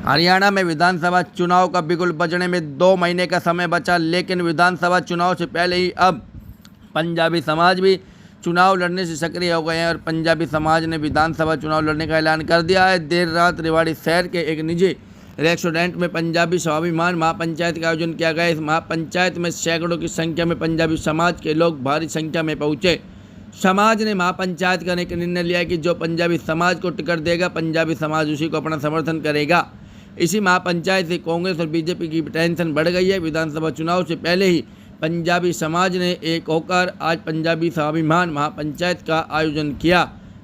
हरियाणा में विधानसभा चुनाव का बिगुल बजने में 2 महीने का समय बचा, लेकिन विधानसभा चुनाव से पहले ही अब पंजाबी समाज भी चुनाव लड़ने से सक्रिय हो गए हैं और पंजाबी समाज ने विधानसभा चुनाव लड़ने का ऐलान कर दिया है। देर रात रेवाड़ी शहर के एक निजी रेस्टोरेंट में पंजाबी स्वाभिमान महापंचायत का आयोजन किया गया। इस महापंचायत में सैकड़ों की संख्या में पंजाबी समाज के लोग भारी संख्या में पहुंचे। समाज ने महापंचायत करने का निर्णय लिया कि जो पंजाबी समाज को टिकट देगा, पंजाबी समाज उसी को अपना समर्थन करेगा। इसी महापंचायत से कांग्रेस और बीजेपी की टेंशन बढ़ गई है। विधानसभा चुनाव से पहले ही पंजाबी समाज ने एक होकर आज पंजाबी स्वाभिमान महापंचायत का आयोजन किया।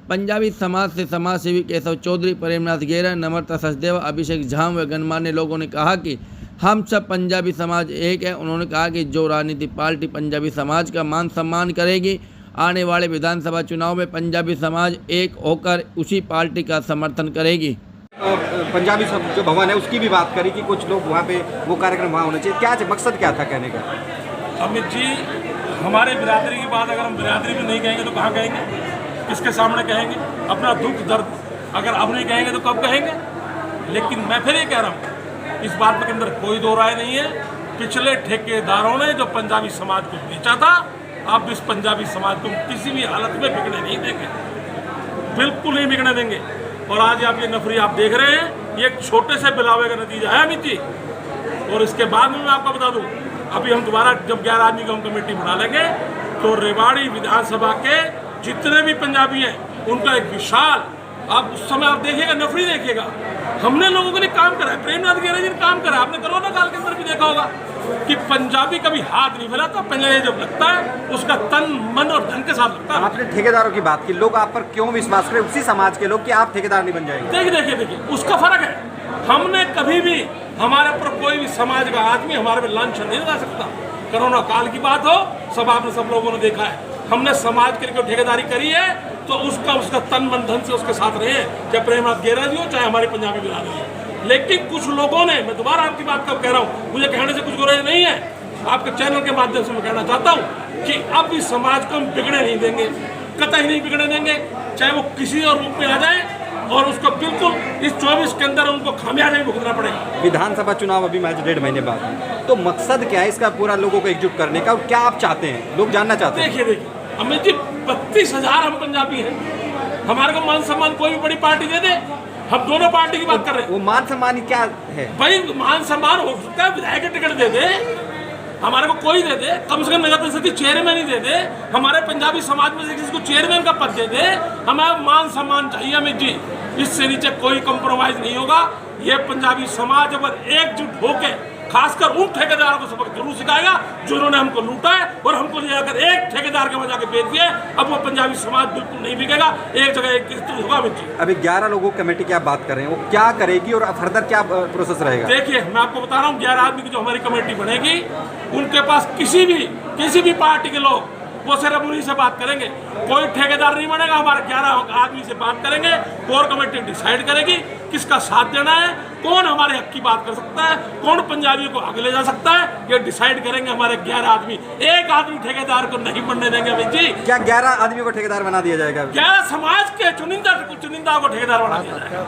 पंजाबी समाज से समाज सेवी केशव चौधरी, प्रेमनाथ गेरा, नम्रता सचदेवा, अभिषेक झाम व गणमान्य लोगों ने कहा कि हम सब पंजाबी समाज एक है। उन्होंने कहा कि जो राजनीतिक पार्टी पंजाबी समाज का मान सम्मान करेगी, आने वाले विधानसभा चुनाव में पंजाबी समाज एक होकर उसी पार्टी का समर्थन करेगी। पंजाबी जो भवन है उसकी भी बात करी कि कुछ लोग वहाँ पे वो कार्यक्रम वहाँ होना चाहिए, क्या मकसद क्या था कहने का? अमित जी, हमारे बिरादरी की बात अगर हम बिरादरी में नहीं कहेंगे तो कहाँ कहेंगे, किसके सामने कहेंगे? अपना दुख दर्द अगर अब नहीं कहेंगे तो कब कहेंगे? लेकिन मैं फिर ये कह रहा हूँ, इस बात के अंदर कोई दो राय नहीं है। पिछले ठेकेदारों ने जो पंजाबी समाज को बेचा था, अब इस पंजाबी समाज को किसी भी हालत में बिकने नहीं देंगे, बिल्कुल नहीं बिकने देंगे। और आज आप ये नफरी आप देख रहे हैं, ये एक छोटे से बिलावे का नतीजा है अमित जी। और इसके बाद में मैं आपको बता दूं, अभी हम दोबारा जब 11 आदमी की हम कमेटी बना लेंगे तो रेवाड़ी विधानसभा के जितने भी पंजाबी हैं उनका एक विशाल, आप उस समय आप देखिएगा, नफरी देखिएगा। हमने लोगों के लिए काम करा है, प्रेमनाथ गेरा जी ने काम करा है। आपने कोरोना काल के अंदर भी देखा होगा कि पंजाबी कभी हाथ नहीं फैलाता, पंजाबी जब लगता है उसका तन मन और धन के साथ लगता है। आपने ठेकेदारों की बात की, लोग आप पर क्यों विश्वास करें, उसी समाज के लोग, कि आप ठेकेदार नहीं बन जाएंगे? देखिए उसका फर्क है। हमने कभी भी हमारे पर कोई भी समाज का आदमी हमारे पर लांछन नहीं लगा सकता। कोरोना काल की बात हो, सब आपने सब लोगों ने देखा है, हमने समाज के लिए ठेकेदारी करी है तो उसका तन मन धन से उसके साथ रहे, चाहे प्रेमनाथ गेरा जी हो, चाहे हमारी पंजाबी बिरादरी हो। लेकिन कुछ लोगों ने, मैं दोबारा आपकी बात कब कह रहा हूँ, मुझे कहने से कुछ गुरेज नहीं है, आपके चैनल के माध्यम से मैं कहना चाहता हूँ कि अब इस समाज को हम बिगड़े नहीं देंगे, कतई नहीं बिगड़े देंगे, चाहे वो किसी और रूप में आ जाए, और उसको बिल्कुल इस 24 के अंदर उनको खामियाजा भुगतना पड़ेगा। विधानसभा चुनाव अभी मैच 1.5 महीने बाद है, तो मकसद क्या है इसका पूरा लोगों को एकजुट करने का, और क्या आप चाहते हैं, लोग जानना चाहते हैं? देखिए अमित जी, 32,000 हम पंजाबी हैं, हमारे को मान सम्मान कोई भी बड़ी पार्टी दे दे, हम दोनों पार्टी की बात कर रहे हैं। वो मान सम्मान क्या है भाई? मान सम्मान हो सकता है विधायक के टिकट दे दे, हमारे को कोई दे दे, कम से कम नगर परिषद की चेयरमैन ही दे दे, हमारे पंजाबी समाज में से किसी को चेयरमैन का पद दे दे, हमें मान सम्मान चाहिए अमित जी। इससे नीचे कोई कंप्रोमाइज नहीं होगा। ये पंजाबी समाज अगर एकजुट होकर खासकर उन ठेकेदारों को सबक जरूर सिखाएगा जिन्होंने हमको लूटा है और हमको ले जाकर एक ठेकेदार के वजह के बेच दिए। अब वो पंजाबी समाज बिल्कुल नहीं बिकेगा, एक जगह एक होगा अमित जी। अभी 11 लोगों की कमेटी की आप बात कर रहे हैं, वो क्या करेगी और फर्दर क्या प्रोसेस रहेगा? देखिए, मैं आपको बता रहा हूँ, 11 आदमी की जो हमारी कमेटी बनेगी, उनके पास किसी भी पार्टी के लोग वो सिर्फ उन्हीं से बात करेंगे, कोई ठेकेदार नहीं बनेगा। हमारे 11 आदमी से बात करेंगे, कोर कमेटी डिसाइड करेगी किसका साथ देना है, कौन हमारे हक की बात कर सकता है, कौन पंजाबियों को आगे ले जा सकता है, ये डिसाइड करेंगे हमारे 11 आदमी। एक आदमी ठेकेदार को नहीं बनने देंगे अमित जी। क्या 11 आदमी को ठेकेदार बना दिया जाएगा? 11 समाज के चुनिंदा को ठेकेदार बना दिया जाएगा,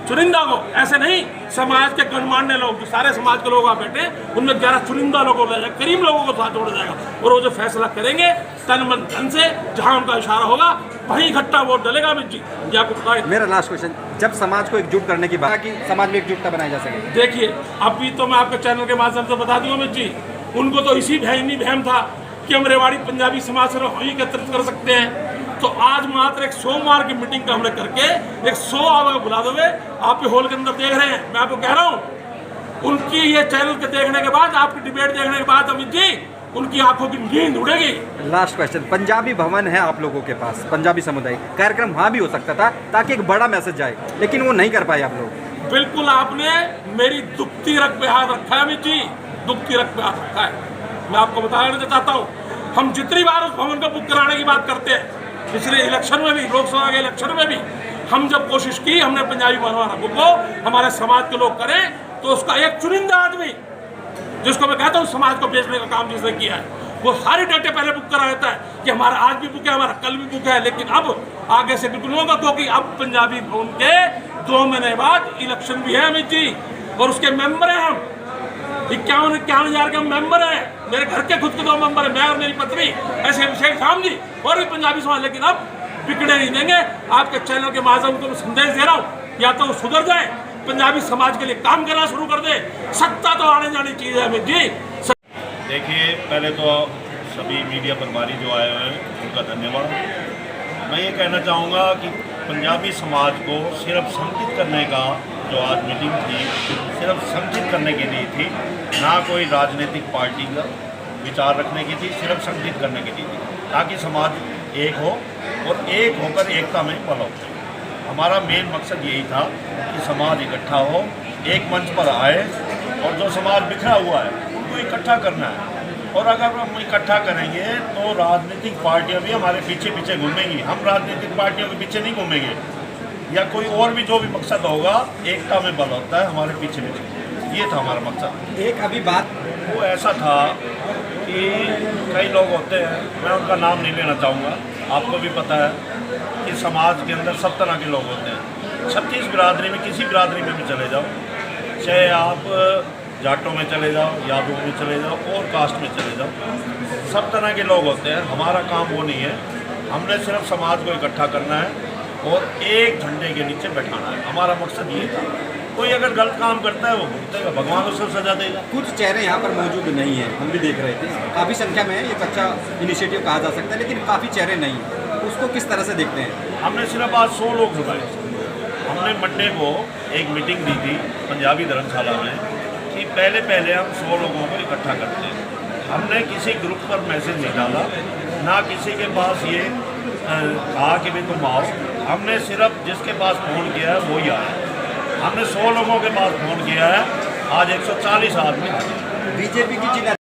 चुनिंदा को, ऐसे नहीं। समाज के गणमान्य लोग, जो सारे समाज के लोग आप बैठे, उनमें 11 चुनिंदा लोगों को, करीब लोगों को साथ जोड़ा जाएगा, और वो जो फैसला करेंगे तन मन धन से, जहां उनका इशारा होगा वहीं इकट्ठा वोट डलेगा अमित जी। ये आपको पता है। मेरा लास्ट क्वेश्चन, जब समाज को एकजुट करने की बात, कि समाज में एकजुटता बनाई जा सके, देखिए अभी तो मैं आपके चैनल के माध्यम से बता दूं अमित जी, उनको तो इसी वहम था कि हम रेवाड़ी पंजाबी समाज से वहीं एकत्रित कर सकते हैं। तो आज मात्र एक सोमवार की मीटिंग का हमने करके एक 100 आवाज बुला दोगे, आप ये हॉल के अंदर देख रहे हैं, मैं आपको कह रहा हूँ, उनकी ये चैनल के देखने के बाद, आपकी डिबेट देखने के बाद अमित जी, उनकी आंखों की नींद उड़ेगी। लास्ट क्वेश्चन, पंजाबी भवन है आप लोगों के पास, पंजाबी समुदाय कार्यक्रम वहाँ भी हो सकता था ताकि एक बड़ा मैसेज जाए, लेकिन वो नहीं कर पाए आप लोग। बिल्कुल, आपने मेरी दुखती रग पे हाथ रखा है अमित जी, दुखती रग पे हाथ रखा है। मैं आपको बताना चाहता हूँ, हम जितनी बार उस भवन को बुक कराने की बात करते हैं, पिछले इलेक्शन में भी, लोकसभा के इलेक्शन में भी, हम जब कोशिश की हमने पंजाबी भवन बुक को हमारे समाज के लोग करें, तो उसका एक चुनिंदा आदमी, जिसको मैं कहता हूँ समाज को बेचने का काम जिसने किया है, वो सारे डाटे पहले बुक करा देता है कि हमारा आज भी बुक है, हमारा कल भी बुक है। लेकिन अब आगे से बिल्कुल होगा, क्योंकि अब पंजाबी भवन के 2 महीने बाद इलेक्शन भी है अमित जी। और उसके मेंबर हैं हम 51,000 के मेंबर हैं। मेरे घर के खुद के 2 मेंबर हैं, मैं और मेरी पत्नी, ऐसे अभिषेक शाम जी और भी पंजाबी समाज। लेकिन अब बिगड़े नहीं देंगे। आपके चैनल के माध्यम से मैं संदेश दे रहा हूँ, या तो वो सुधर जाए, पंजाबी समाज के लिए काम करना शुरू कर दे। सत्ता तो आने जानी चीज़ है अमित जी। देखिए, पहले तो सभी मीडिया प्रभारी जो आए हुए हैं उनका धन्यवाद। मैं ये कहना चाहूँगा कि पंजाबी समाज को सिर्फ संगठित करने का जो आज मीटिंग थी, सिर्फ संगठित करने के लिए थी, ना कोई राजनीतिक पार्टी का विचार रखने की थी, सिर्फ संगठित करने के लिए थी, ताकि समाज एक हो और एक होकर एकता में पलो। हमारा मेन मकसद यही था कि समाज इकट्ठा हो, एक मंच पर आए और जो समाज बिखरा हुआ है उनको इकट्ठा करना है। और अगर हम इकट्ठा करेंगे तो राजनीतिक पार्टियां भी हमारे पीछे पीछे घूमेंगी, हम राजनीतिक पार्टियों के पीछे नहीं घूमेंगे, या कोई और भी जो भी मकसद होगा, एकता में बल होता है, हमारे पीछे पीछे। ये था हमारा मकसद। एक अभी बात वो ऐसा था कि कई लोग होते हैं, मैं उनका नाम नहीं लेना चाहूँगा, आपको भी पता है कि समाज के अंदर सब तरह के लोग होते हैं। 36 बिरादरी में किसी बिरादरी में भी चले जाओ, चाहे आप जाटों में चले जाओ, यादवों में चले जाओ और कास्ट में चले जाओ, सब तरह के लोग होते हैं। हमारा काम वो नहीं है, हमने सिर्फ समाज को इकट्ठा करना है और एक झंडे के नीचे बैठाना है। हमारा मकसद ये था। कोई अगर गलत काम करता है वो भुगतेगा, भगवान उसे सजा देगा। कुछ चेहरे यहाँ पर मौजूद नहीं है, हम भी देख रहे थे, काफ़ी संख्या में है, एक अच्छा इनिशिएटिव कहा जा सकता है, लेकिन काफ़ी चेहरे नहीं, उसको किस तरह से देखते हैं? हमने सिर्फ आज 100 लोग बुलाए। हमने मंडे को एक मीटिंग दी थी पंजाबी धर्मशाला में कि पहले हम 100 लोगों को इकट्ठा करते हैं। हमने किसी ग्रुप पर मैसेज नहीं डाला, ना किसी के पास ये कहा कि भाई तुम आओ। हमने सिर्फ जिसके पास फ़ोन किया है वही आया। हमने 100 लोगों के पास फ़ोन किया है, आज 140 आदमी। बीजेपी की जिला